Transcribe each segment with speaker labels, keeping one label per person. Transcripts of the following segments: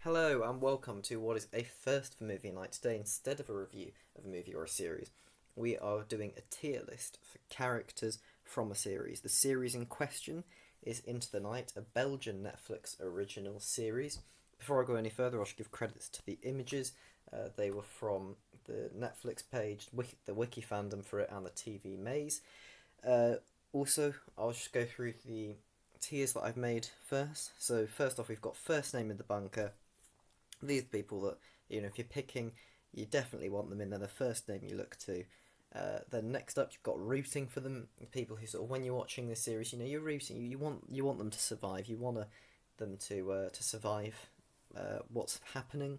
Speaker 1: Hello and welcome to what is a first for movie night. Today, instead of a review of a movie or a series, we are doing a tier list for characters from a series. The series in question is Into the Night, a Belgian Netflix original series. Before I go any further, I should give credits to the images. They were from the Netflix page, the wiki fandom for it, and the TV Maze. Uh, Also, I'll just go through the tiers that I've made first. So first off, we've got first name in the bunker. These people that, if you're picking, you definitely want them in there, the first name you look to. Then next up, you've got rooting for them. People who sort of, when you're watching this series, you're rooting. You want them to survive. You want them to survive what's happening.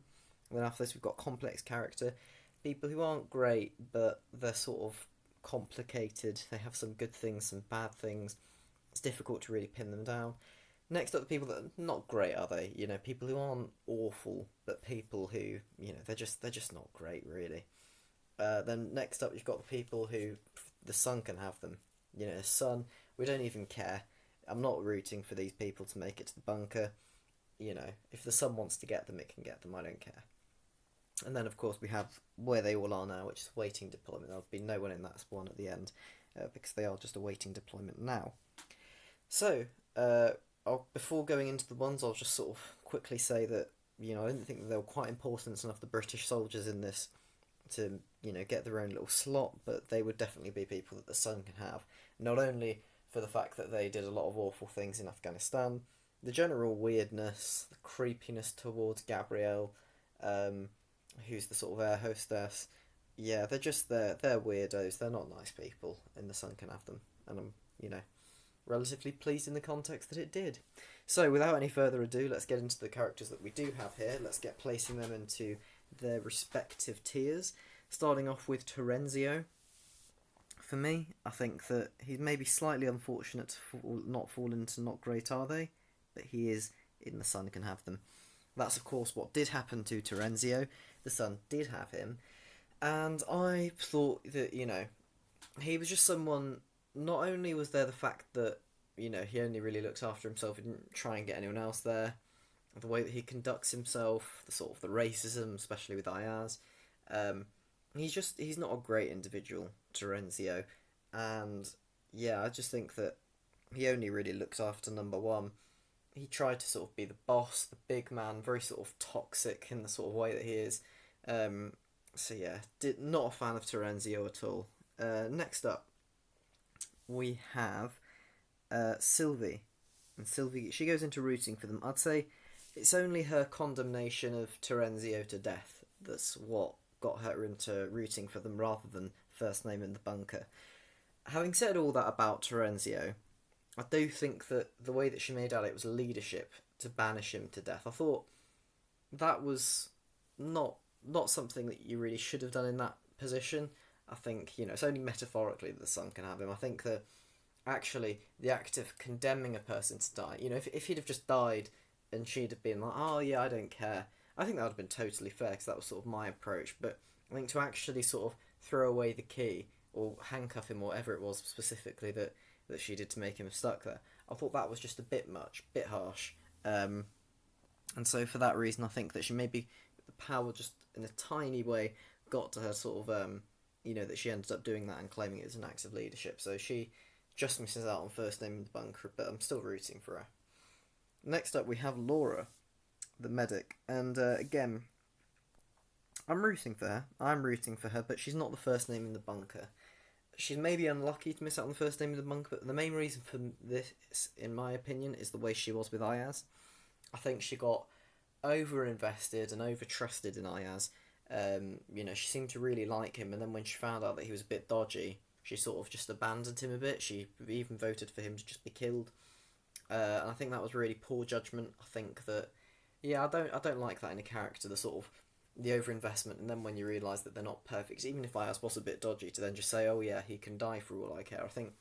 Speaker 1: And then after this, we've got complex character. People who aren't great, but they're sort of complicated. They have some good things, some bad things. It's difficult to really pin them down. Next up, the people that are not great, are they? People who aren't awful, but people who, they're just not great, really. Then next up, you've got the people who the sun can have them. Sun, we don't even care. I'm not rooting for these people to make it to the bunker. If the sun wants to get them, it can get them. I don't care. And then, of course, we have where they all are now, which is waiting deployment. There'll be no one in that spawn at the end because they are just awaiting deployment now. So, before going into the ones, I'll just sort of quickly say that, I didn't think that they were quite important enough, the British soldiers in this, to, get their own little slot, but they would definitely be people that the Sun can have. Not only for the fact that they did a lot of awful things in Afghanistan, the general weirdness, the creepiness towards Gabrielle, who's the sort of air hostess. Yeah, they're weirdos. They're not nice people, and the Sun can have them. And I'm, relatively pleased in the context that it did. So, without any further ado, let's get into the characters that we do have here. Let's get placing them into their respective tiers. Starting off with Terenzio. For me, I think that he's maybe slightly unfortunate to not fall into Not Great Are They, but he is in The Sun Can Have Them. That's, of course, what did happen to Terenzio. The Sun did have him. And I thought that, he was just someone. Not only was there the fact that, he only really looks after himself, he didn't try and get anyone else there, the way that he conducts himself, the sort of the racism, especially with Ayaz, he's not a great individual, Terenzio, and yeah, I just think that he only really looks after number one. He tried to sort of be the boss, the big man, very sort of toxic in the sort of way that he is. So yeah, not a fan of Terenzio at all. Next up, we have Sylvie. And Sylvie, she goes into rooting for them. I'd say it's only her condemnation of Terenzio to death that's what got her into rooting for them rather than first name in the bunker. Having said all that about Terenzio, I do think that the way that she made out it was leadership to banish him to death. I thought that was not something that you really should have done in that position. I think, it's only metaphorically that the sun can have him. I think that actually the act of condemning a person to die, if he'd have just died and she'd have been like, oh yeah, I don't care, I think that would have been totally fair because that was sort of my approach. But I think to actually sort of throw away the key or handcuff him or whatever it was specifically that she did to make him stuck there, I thought that was just a bit much, bit harsh. And so for that reason, I think that she maybe, the power just in a tiny way got to her sort of, that she ended up doing that and claiming it as an act of leadership. So she just misses out on first name in the bunker, but I'm still rooting for her. Next up, we have Laura, the medic. And again, I'm rooting for her. But she's not the first name in the bunker. She's maybe unlucky to miss out on the first name in the bunker, but the main reason for this, in my opinion, is the way she was with Ayaz. I think she got over-invested and over-trusted in Ayaz. She seemed to really like him, and then when she found out that he was a bit dodgy, she sort of just abandoned him a bit. She even voted for him to just be killed. And I think that was really poor judgment. I think that, yeah, I don't like that in a character, the sort of the overinvestment, and then when you realise that they're not perfect, even if Ayaz was a bit dodgy, to then just say, oh yeah, he can die for all I care. I think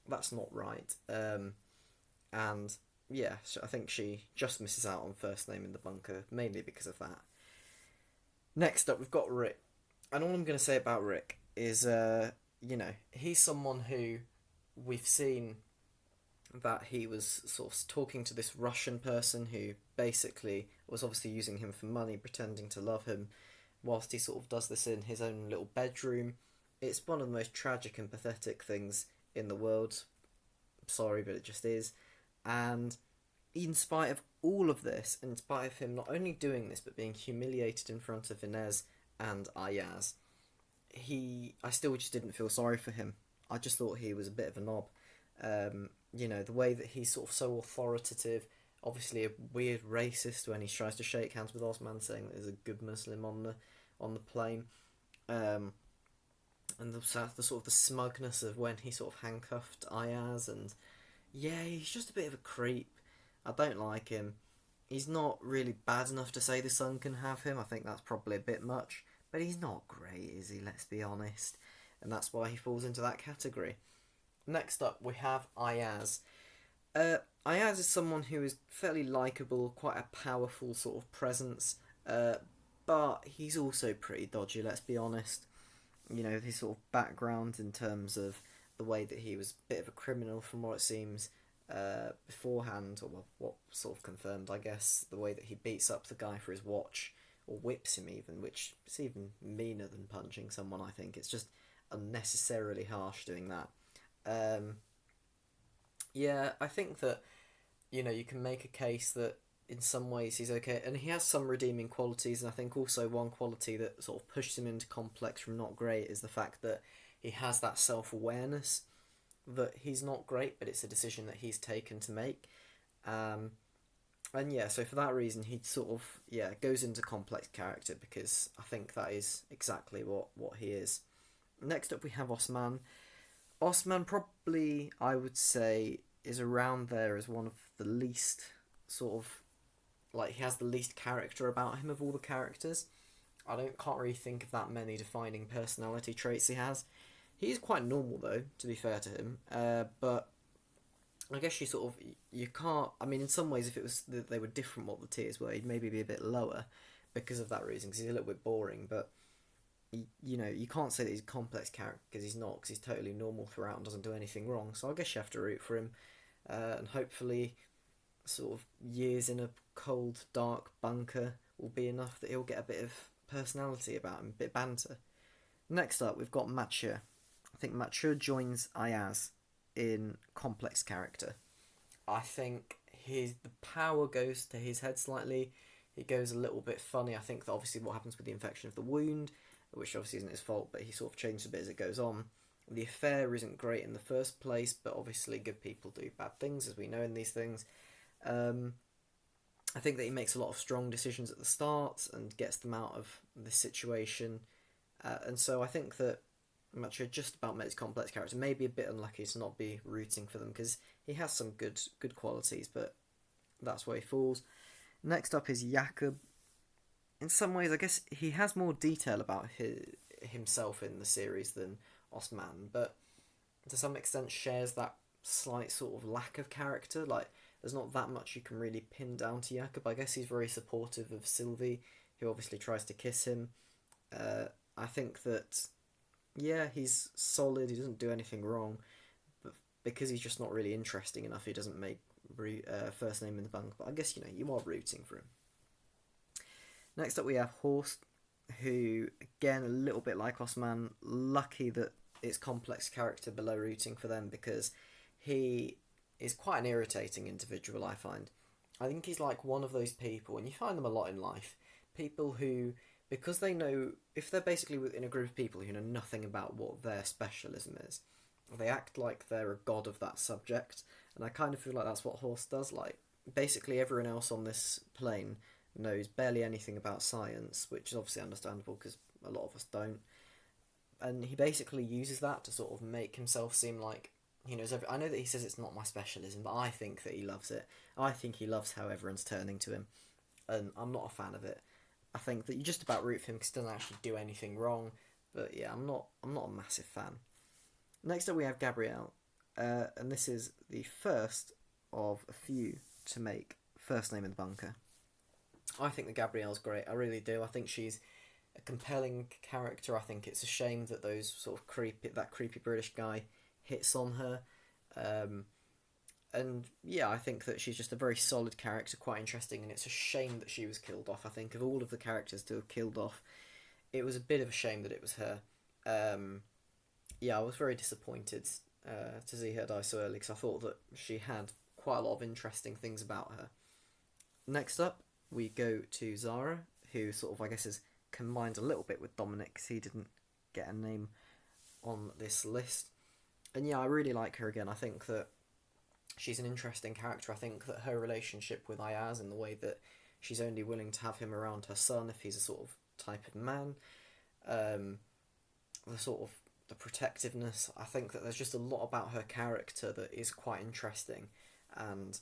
Speaker 1: that's not right. And yeah, so I think she just misses out on first name in the bunker, mainly because of that. Next up, we've got Rick. And all I'm going to say about Rick is, he's someone who we've seen that he was sort of talking to this Russian person who basically was obviously using him for money, pretending to love him, whilst he sort of does this in his own little bedroom. It's one of the most tragic and pathetic things in the world. Sorry, but it just is. And in spite of all of this, in spite of him not only doing this but being humiliated in front of Inez and Ayaz, I still just didn't feel sorry for him. I just thought he was a bit of a knob. The way that he's sort of so authoritative, obviously a weird racist when he tries to shake hands with Osman, saying that there's a good Muslim on the plane, and the sort of the smugness of when he sort of handcuffed Ayaz, and yeah, he's just a bit of a creep. I don't like him. He's not really bad enough to say the Sun can have him. I think that's probably a bit much, but he's not great, is he? Let's be honest, and that's why he falls into that category. Next up, we have Ayaz. Ayaz is someone who is fairly likeable, quite a powerful sort of presence, but he's also pretty dodgy, let's be honest. His sort of background in terms of the way that he was a bit of a criminal from what it seems beforehand, or what sort of confirmed, I guess, the way that he beats up the guy for his watch, or whips him even, which is even meaner than punching someone, I think. It's just unnecessarily harsh doing that. Yeah, I think that, you can make a case that in some ways he's okay, and he has some redeeming qualities, and I think also one quality that sort of pushes him into complex from not great is the fact that he has that self-awareness that he's not great, but it's a decision that he's taken to make. And yeah, so for that reason, he sort of, goes into complex character, because I think that is exactly what he is. Next up, we have Osman. Osman probably, I would say, is around there as one of the least sort of, he has the least character about him of all the characters. Can't really think of that many defining personality traits he has. He is quite normal though, to be fair to him. But I guess you can't. I mean, in some ways, if it was that they were different, what the tiers were, he'd maybe be a bit lower because of that reason, because he's a little bit boring. But you can't say that he's a complex character because he's not, because he's totally normal throughout and doesn't do anything wrong. So I guess you have to root for him, and hopefully, sort of years in a cold, dark bunker will be enough that he'll get a bit of personality about him, a bit of banter. Next up, we've got Matcha. I think Matcha joins Ayaz in complex character. I think the power goes to his head slightly. He goes a little bit funny. I think that obviously what happens with the infection of the wound, which obviously isn't his fault, but he sort of changes a bit as it goes on. The affair isn't great in the first place, but obviously good people do bad things, as we know in these things. I think that he makes a lot of strong decisions at the start and gets them out of this situation. And so I think that Matcha just about makes complex character. Maybe a bit unlucky to not be rooting for them, because he has some good qualities, but that's where he falls. Next up is Jakob. In some ways, I guess he has more detail about himself in the series than Osman, but to some extent shares that slight sort of lack of character. There's not that much you can really pin down to Jakob. I guess he's very supportive of Sylvie, who obviously tries to kiss him. I think that, he's solid, he doesn't do anything wrong, but because he's just not really interesting enough, he doesn't make first name in the bunk, but I guess, you are rooting for him. Next up we have Horst, who, again, a little bit like Osman, lucky that it's complex character below rooting for them, because he is quite an irritating individual, I find. I think he's like one of those people, and you find them a lot in life, people who, because they know, if they're basically in a group of people who know nothing about what their specialism is, they act like they're a god of that subject, and I kind of feel like that's what Horst does. Basically everyone else on this plane knows barely anything about science, which is obviously understandable because a lot of us don't, and he basically uses that to sort of make himself seem like he knows everything. I know that he says it's not my specialism, but I think that he loves it. I think he loves how everyone's turning to him, and I'm not a fan of it. I think that you just about root for him because he doesn't actually do anything wrong, but yeah, I'm not a massive fan. Next up we have Gabrielle, and this is the first of a few to make first name in the bunker. I think that Gabrielle's great, I really do. I think she's a compelling character. I think it's a shame that that creepy British guy hits on her. And yeah, I think that she's just a very solid character, quite interesting, and it's a shame that she was killed off. I think of all of the characters to have killed off, it was a bit of a shame that it was her. Um, yeah, I was very disappointed to see her die so early because I thought that she had quite a lot of interesting things about her. Next up, we go to Zara, who sort of, I guess, is combined a little bit with Dominic because he didn't get a name on this list. And yeah, I really like her again. I think that she's an interesting character. I think that her relationship with Ayaz and the way that she's only willing to have him around her son if he's a sort of type of man, um, the sort of the protectiveness. I think that there's just a lot about her character that is quite interesting, and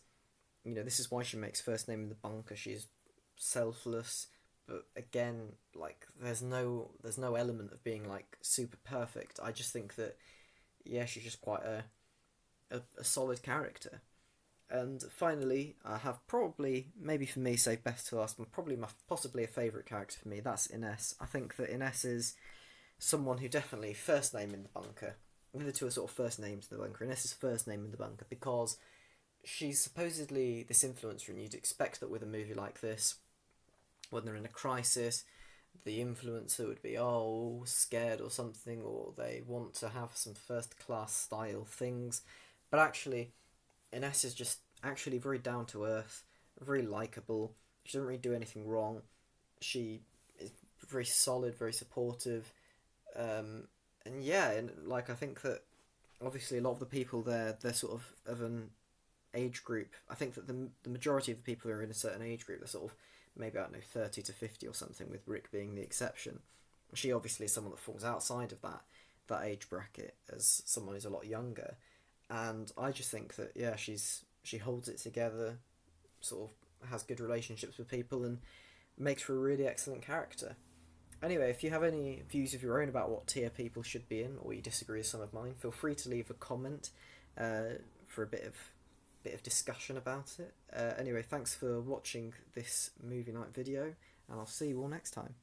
Speaker 1: this is why she makes first name in the bunker. She's selfless, but again, like there's no element of being like super perfect. I just think that yeah, she's just quite a solid character. And finally, I have probably, maybe for me, saved best to last, and probably possibly a favourite character for me. That's Ines. I think that Ines is someone who definitely first name in the bunker. The two are sort of first names in the bunker. Ines is first name in the bunker because she's supposedly this influencer, and you'd expect that with a movie like this, when they're in a crisis, the influencer would be scared or something, or they want to have some first class style things, but actually Ines is just actually very down to earth, very likable. She doesn't really do anything wrong. She is very solid, very supportive, and yeah, and like I think that obviously a lot of the people there, they're sort of an age group. I think that the majority of the people who are in a certain age group, they're sort of maybe, I don't know, 30 to 50 or something, with Rick being the exception. She obviously is someone that falls outside of that age bracket as someone who's a lot younger, and I just think that yeah, she holds it together, sort of has good relationships with people, and makes for a really excellent character. Anyway, if you have any views of your own about what tier people should be in, or you disagree with some of mine, feel free to leave a comment for a bit of discussion about it. Anyway, thanks for watching this movie night video, and I'll see you all next time.